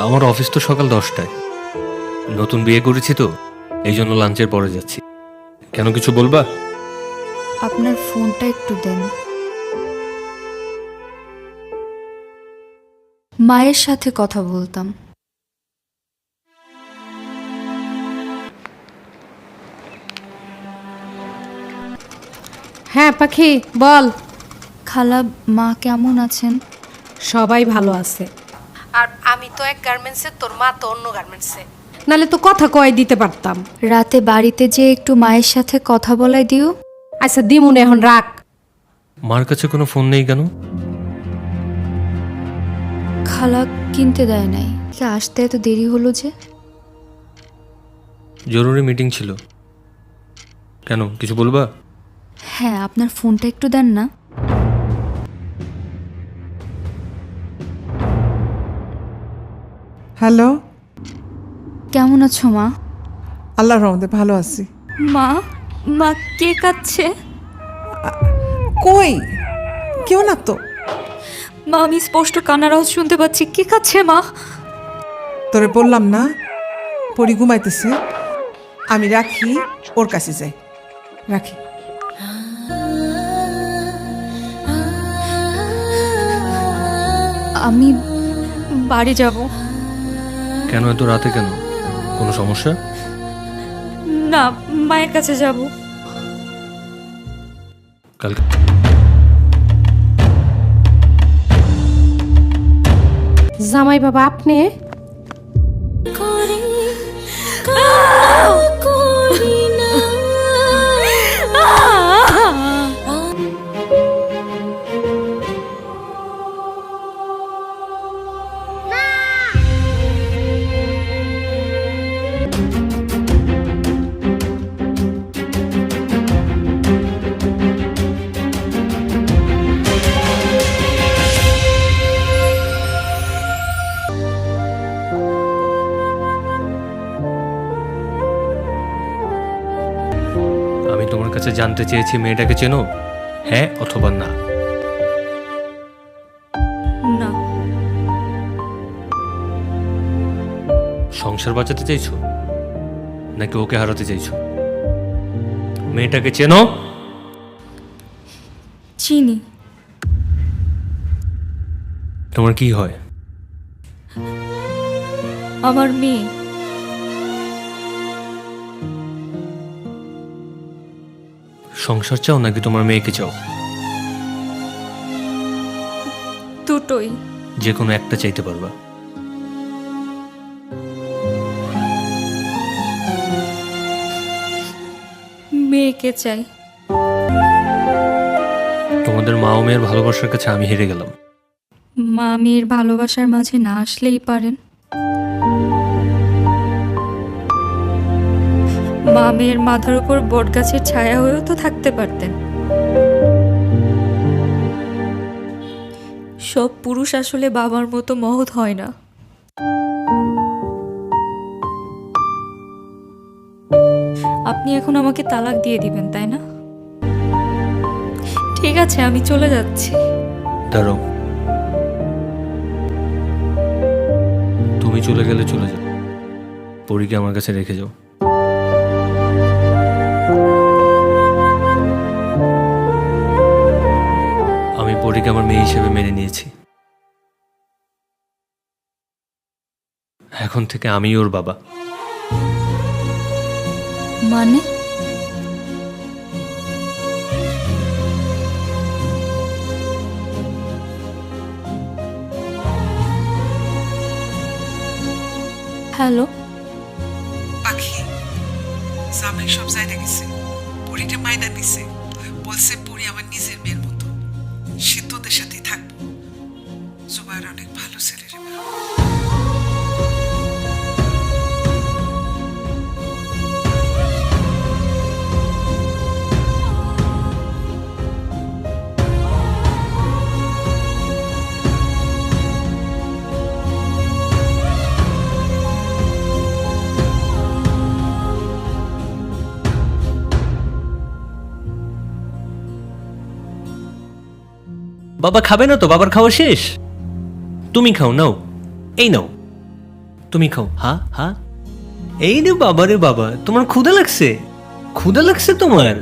আমার অফিস তো সকাল 10টায়। নতুন বিয়ে করেছি তো, এই জন্য লাঞ্চের পরে যাচ্ছি। কেন, কিছু বলবা? আপনার ফোনটা একটু দেন। মায়ের সাথে কথা বলতাম। হ্যাঁ পাখি বল। খালা, মা কেমন আছেন? সবাই ভালো আছে। আর আমি তো এক গার্মেন্টসে, তোর মা তো অন্য গার্মেন্টসে, নালে তো কথা কয় দিতে পারতাম। রাতে বাড়িতে যে একটু মায়ের সাথে কথা বলাই দিও। আচ্ছা দিমুনে, এখন রাখ। মার কাছে কোনো ফোন নেই কেন? খালা কিনতে দেয় নাই। কে আসতে এত দেরি হলো যে? জরুরি মিটিং ছিল। কেন, কিছু বলবা? হ্যাঁ, আপনার ফোনটা একটু দেন না। হ্যালো, কেমন আছো মা? আল্লাহর রহমতে ভালো আছি। মা, মা কে কাচ্ছে? কই, কেউ না তো। মা, আমি স্পষ্ট কান্নার আওয়াজ শুনতে পাচ্ছি। কে কাচ্ছে মা? তোরে বললাম না, পরি ঘুমাইতেছে। আমি রাখি, ওর কাছে যাই। রাখি। আমি বাড়ি যাব। কেন এত রাতে, কেন কোনো সমস্যা? না, মায়ের কাছে যাব। কালকে জামাই বাবা আপনি? আমি তোমার কাছে জানতে চেয়েছি, মেয়েটাকে চেনো? হ্যাঁ অথবা না? না। সংসার বাঁচাতে চাইছো নাকি ওকে হারাতে চাইছো? মেয়েটাকে চেনো? চিনি। তোমার কি হয়? আমার মেয়ে। সংসার চাও নাকি তোমার মেয়েকে চাও? দুটোই। যে কোনো একটা চাইতে পারবা। মেয়েকে চাই। তোমাদের মা ও মেয়ের ভালোবাসার কাছে আমি হেরে গেলাম। মা মেয়ের ভালোবাসার মাঝে না আসলেই পারেন। মা মেয়ের মাথার উপর বটগাছের ছায়া হয়েও তো থাকতে পারতেন। সব পুরুষ আসলে বাবার মতো মহৎ হয় না। আপনি এখন আমাকে তালাক দিয়ে দিবেন, তাই না? ঠিক আছে, আমি চলে যাচ্ছি। দাঁড়াও, তুমি চলে গেলে চলে যাও, পরীকে আমার কাছে রেখে যাও। আমি পরীকে আমার মেয়ে হিসেবে মেনে নিয়েছি। এখন থেকে আমি ওর বাবা। মানে? হ্যালো পাখি, জামাই সব জায়গা গেছে। পরিটা মায়না দিছে, বলছে পরি আমার নিজের মেয়ের মতো। সে তোদের সাথেই থাকবো। জুবাইর অনেক ভালো ছেলে রে মা। বাবা খাবে না তো? বাবার খাওয়া শেষ। তুমি খাও, নাও, এই নাও। তুমি খাও। হা হা। এই রে বাবা রে বাবা, তোমার ক্ষুধা লাগছে? ক্ষুধা লাগছে তোমার?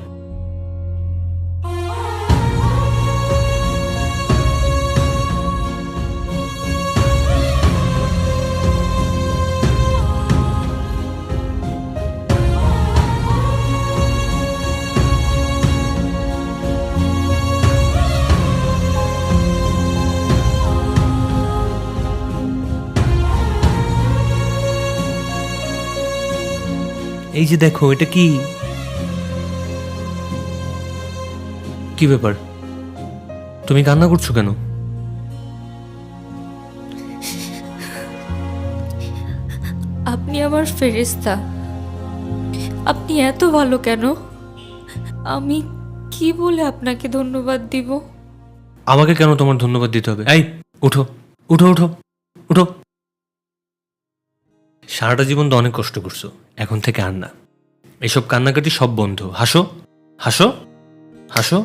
এই যে দেখো, এটা কি? কি ব্যাপার, তুমি কান্না করছো কেন? আপনি আমার ফেরেশতা। আপনি এত ভালো কেন? আমি কি বলে আপনাকে ধন্যবাদ দিব? আমাকে কেন তোমার ধন্যবাদ দিতে হবে? এই উঠো, উঠো, উঠো, উঠো। সারাটা জীবন তো অনেক কষ্ট করছো, এখন থেকে আর না। এসব কান্নাকাটি সব বন্ধ। হাসো, হাসো, হাসো।